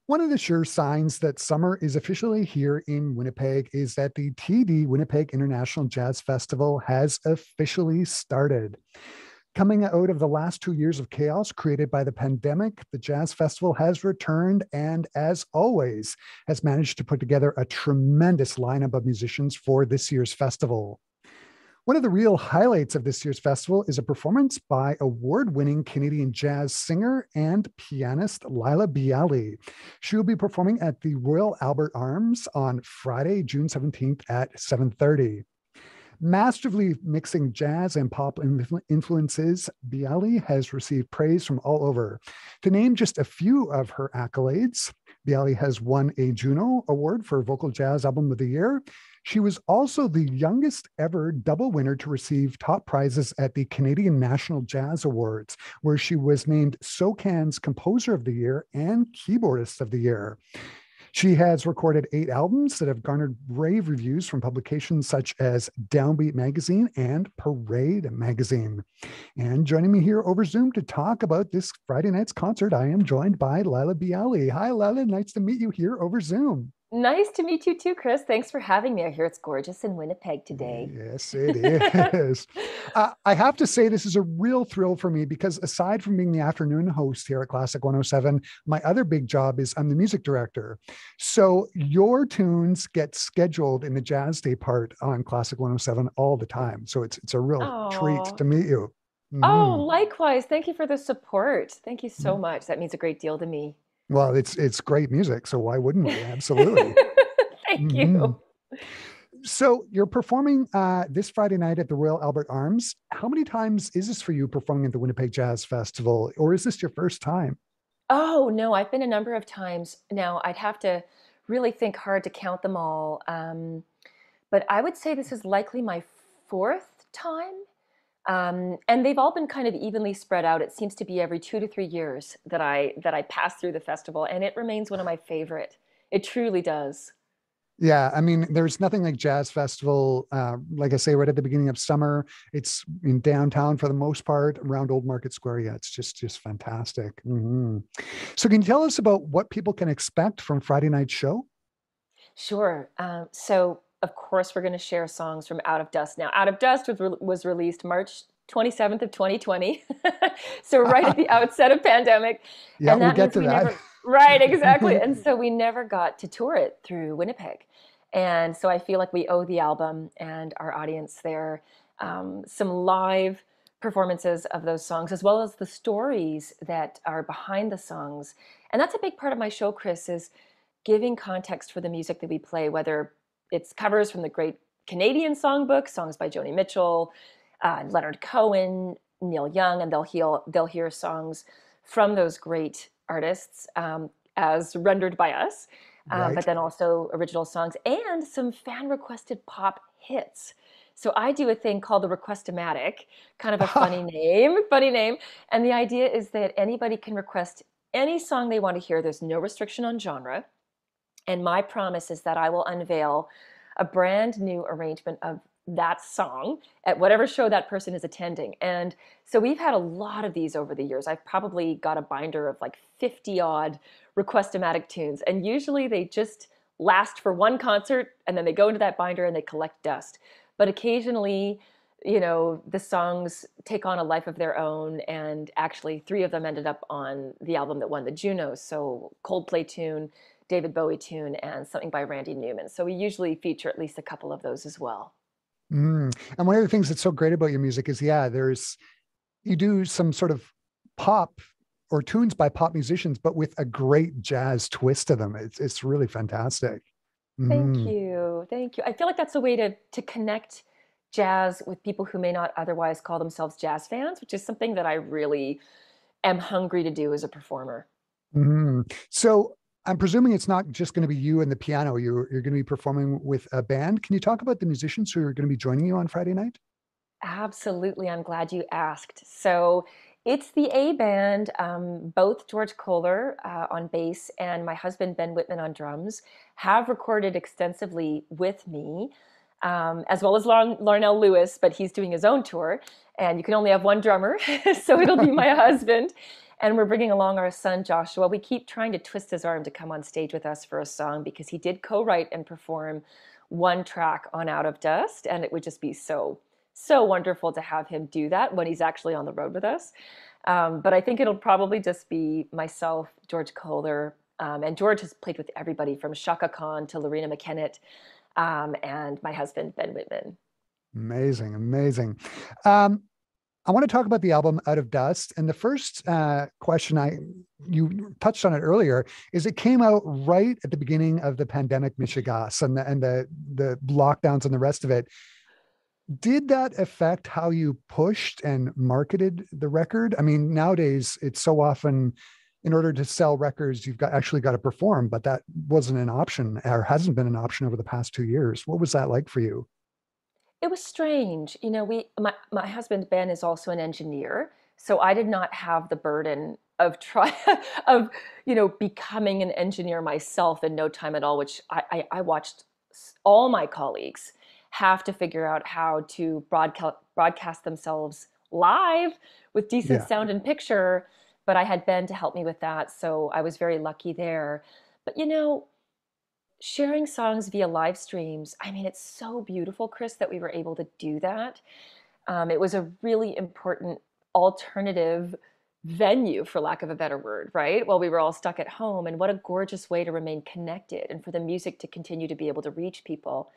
One of the sure signs that summer is officially here in Winnipeg is that the TD Winnipeg International Jazz Festival has officially started. Coming out of the last 2 years of chaos created by the pandemic, the Jazz Festival has returned and, as always, has managed to put together a tremendous lineup of musicians for this year's festival. One of the real highlights of this year's festival is a performance by award-winning Canadian jazz singer and pianist Laila Biali. She will be performing at the Royal Albert Arms on Friday, June 17th at 7:30. Masterfully mixing jazz and pop influences, Biali has received praise from all over. To name just a few of her accolades, Biali has won a Juno Award for Vocal Jazz Album of the Year. She was also the youngest ever double winner to receive top prizes at the Canadian National Jazz Awards, where she was named SOCAN's Composer of the Year and Keyboardist of the Year. She has recorded 8 albums that have garnered rave reviews from publications such as Downbeat Magazine and Parade Magazine. And joining me here over Zoom to talk about this Friday night's concert, I am joined by Laila Biali. Hi, Laila. Nice to meet you here over Zoom. Nice to meet you too, Chris. Thanks for having me. I hear it's gorgeous in Winnipeg today. Yes, it is. I have to say, this is a real thrill for me because aside from being the afternoon host here at Classic 107, my other big job is I'm the music director. So your tunes get scheduled in the jazz day part on Classic 107 all the time. So it's a real treat Oh, to meet you. oh, Mhm. likewise. Thank you for the support. Thank you so much. That means a great deal to me. Well, it's great music, so why wouldn't we? Absolutely. Thank Mhm. you. So you're performing this Friday night at the Royal Albert Arms. How many times is this for you performing at the Winnipeg Jazz Festival, or is this your first time? Oh, no, I've been a number of times now. I'd have to really think hard to count them all. But I would say this is likely my fourth time. And they've all been kind of evenly spread out. It seems to be every 2 to 3 years that I pass through the festival, and it remains one of my favorite. It truly does. Yeah, I mean, there's nothing like Jazz Festival. Like I say, right at the beginning of summer, it's in downtown for the most part, around Old Market Square. Yeah, it's just fantastic. So, can you tell us about what people can expect from Friday night's show? Sure. So, of course, we're going to share songs from Out of Dust. Now, Out of Dust was released March 27th of 2020. So right at the outset of pandemic. Yeah, And we'll that get means to we that. never, right, exactly. And so we never got to tour it through Winnipeg. And so I feel like we owe the album and our audience there some live performances of those songs, as well as the stories that are behind the songs. And that's a big part of my show, Chris, is giving context for the music that we play, whether it's covers from the great Canadian songbook, songs by Joni Mitchell, Leonard Cohen, Neil Young, and they'll hear songs from those great artists as rendered by us, but Right. then also original songs and some fan requested pop hits. So I do a thing called the Request-O-Matic, kind of a funny name. And the idea is that anybody can request any song they want to hear. There's no restriction on genre. And my promise is that I will unveil a brand new arrangement of that song at whatever show that person is attending. And so we've had a lot of these over the years. I've probably got a binder of like 50 odd Request-O-Matic tunes. And usually they just last for one concert and then they go into that binder and they collect dust. But occasionally, the songs take on a life of their own. And actually, 3 of them ended up on the album that won the Junos. So Coldplay tune, David Bowie tune, and something by Randy Newman. So we usually feature at least a couple of those as well. And one of the things that's so great about your music is, yeah, you do some sort of pop or tunes by pop musicians, but with a great jazz twist to them. It's really fantastic. Thank Mm. you. Thank you. I feel like that's a way to connect jazz with people who may not otherwise call themselves jazz fans, which is something that I really am hungry to do as a performer. So I'm presuming it's not just going to be you and the piano. You're going to be performing with a band. Can you talk about the musicians who are going to be joining you on Friday night? Absolutely. I'm glad you asked. So it's the A band, both George Kohler on bass and my husband Ben Whitman on drums have recorded extensively with me, as well as Larnell Lewis, but he's doing his own tour and you can only have one drummer. So it'll be my husband. And we're bringing along our son, Joshua. We keep trying to twist his arm to come on stage with us for a song because he did co-write and perform one track on Out of Dust. And it would just be so, so wonderful to have him do that when he's actually on the road with us. But I think it'll probably just be myself, George Kohler, and George has played with everybody from Shaka Khan to Lorena McKennitt, and my husband, Ben Whitman. Amazing, amazing. Um, I want to talk about the album Out of Dust. And the first question you touched on it earlier is it came out right at the beginning of the pandemic Michigas and the lockdowns and the rest of it. Did that affect how you pushed and marketed the record? I mean, nowadays it's so often in order to sell records, you've actually got to perform, but that wasn't an option or hasn't been an option over the past 2 years. What was that like for you? It was strange. My husband Ben is also an engineer, so I did not have the burden of try of becoming an engineer myself in no time at all, which I watched all my colleagues have to figure out how to broadcast themselves live with decent Yeah. sound and picture. But I had Ben to help me with that, so I was very lucky there. But sharing songs via live streams, I mean, it's so beautiful, Chris, that we were able to do that. It was a really important alternative venue, for lack of a better word, right? While we were all stuck at home. And what a gorgeous way to remain connected and for the music to continue to be able to reach people.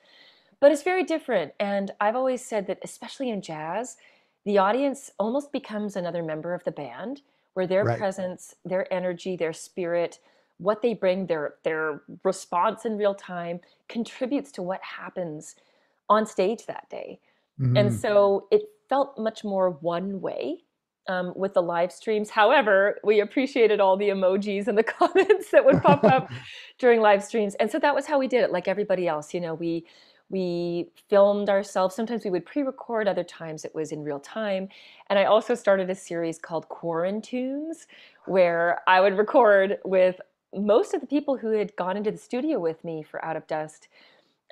But it's very different. And I've always said that, especially in jazz, the audience almost becomes another member of the band, where their Right. presence, their energy, their spirit, what they bring, their response in real time contributes to what happens on stage that day. And Mhm. so it felt much more one way with the live streams. However, we appreciated all the emojis and the comments that would pop up during live streams. And so that was how we did it, like everybody else. We filmed ourselves. Sometimes we would pre-record, other times it was in real time. And I also started a series called Quarantunes, where I would record with most of the people who had gone into the studio with me for Out of Dust.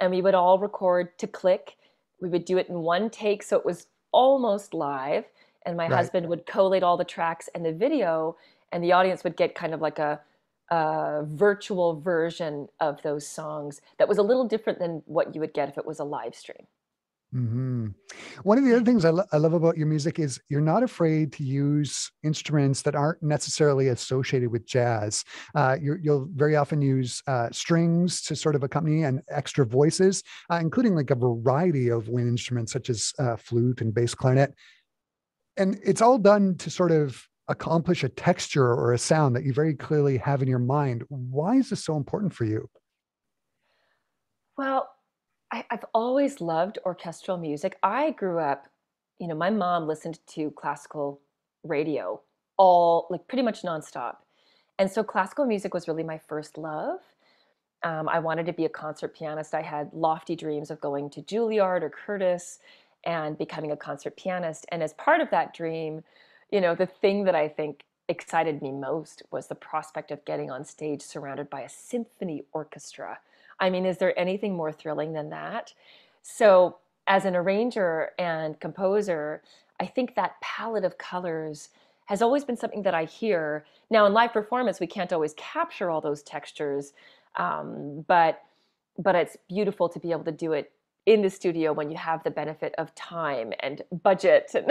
And we would all record to click. We would do it in one take, so it was almost live. And my Right. husband would collate all the tracks and the video, and the audience would get kind of like a virtual version of those songs that was a little different than what you would get if it was a live stream. Hmm. One of the other things I love about your music is you're not afraid to use instruments that aren't necessarily associated with jazz. You'll very often use strings to sort of accompany and extra voices, including like a variety of wind instruments such as flute and bass clarinet. And it's all done to sort of accomplish a texture or a sound that you very clearly have in your mind. Why is this so important for you? Well, I've always loved orchestral music. I grew up, my mom listened to classical radio all, like pretty much nonstop. And so classical music was really my first love. I wanted to be a concert pianist. I had lofty dreams of going to Juilliard or Curtis and becoming a concert pianist. And as part of that dream, the thing that I think excited me most was the prospect of getting on stage surrounded by a symphony orchestra. I mean, is there anything more thrilling than that? So, as an arranger and composer, I think that palette of colors has always been something that I hear. Now, in live performance, we can't always capture all those textures, but it's beautiful to be able to do it in the studio when you have the benefit of time and budget and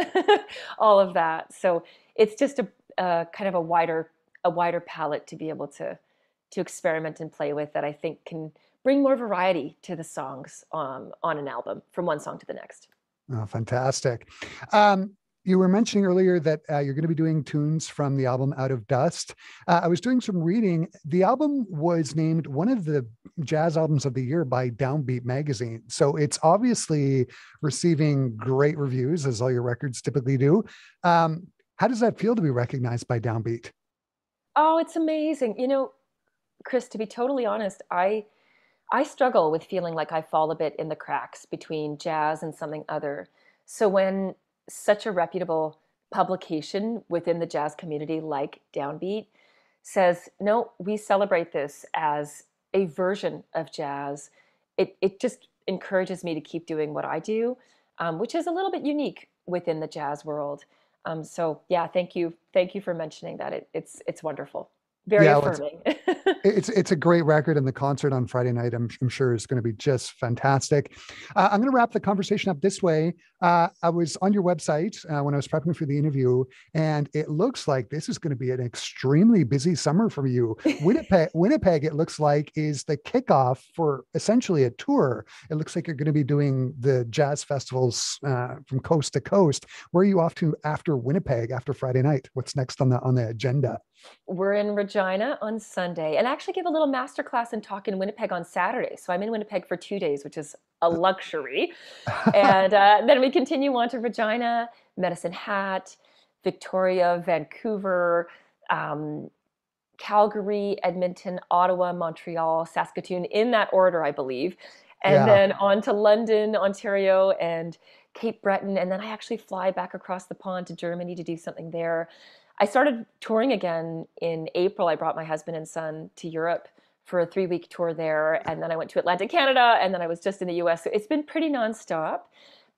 all of that. So it's just a kind of a wider palette to be able to experiment and play with that I think can bring more variety to the songs on an album from one song to the next. Oh, fantastic. You were mentioning earlier that you're going to be doing tunes from the album Out of Dust. I was doing some reading. The album was named one of the jazz albums of the year by Downbeat magazine. So it's obviously receiving great reviews, as all your records typically do. How does that feel to be recognized by Downbeat? Oh, it's amazing. Chris, to be totally honest, I struggle with feeling like I fall a bit in the cracks between jazz and something other. So when such a reputable publication within the jazz community like Downbeat says, no, we celebrate this as a version of jazz, it just encourages me to keep doing what I do, which is a little bit unique within the jazz world. So yeah, thank you for mentioning that. It's wonderful, very Yeah, well, affirming. it's a great record, and the concert on Friday night, I'm sure, is going to be just fantastic. I'm going to wrap the conversation up this way. I was on your website when I was prepping for the interview, and it looks like this is going to be an extremely busy summer for you. Winnipeg, it looks like, is the kickoff for essentially a tour. It looks like you're going to be doing the jazz festivals from coast to coast. Where are you off to after Winnipeg, after Friday night? What's next on the agenda? We're in Regina on Sunday, and I actually give a little masterclass and talk in Winnipeg on Saturday. So I'm in Winnipeg for 2 days, which is a luxury. And then we continue on to Regina, Medicine Hat, Victoria, Vancouver, um, Calgary, Edmonton, Ottawa, Montreal, Saskatoon, in that order, I believe. And Yeah. then on to London, Ontario, and Cape Breton. And then I actually fly back across the pond to Germany to do something there. I started touring again in April. I brought my husband and son to Europe for a 3 week tour there. And then I went to Atlantic Canada. And then I was just in the US. So it's been pretty nonstop.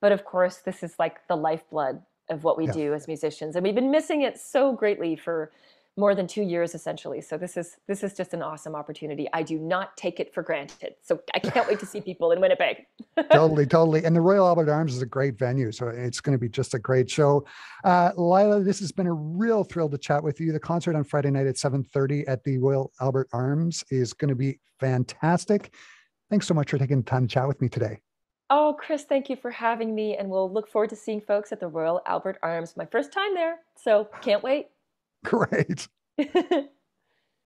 But of course, this is like the lifeblood of what we Yeah. do as musicians. And we've been missing it so greatly for more than 2 years essentially. So this is just an awesome opportunity. I do not take it for granted. So I can't wait to see people in Winnipeg. Totally, totally. And the Royal Albert Arms is a great venue. So it's going to be just a great show. Laila, this has been a real thrill to chat with you. The concert on Friday night at 7:30 at the Royal Albert Arms is going to be fantastic. Thanks so much for taking the time to chat with me today. Oh, Chris, thank you for having me. And we'll look forward to seeing folks at the Royal Albert Arms. My first time there. So can't wait. Great.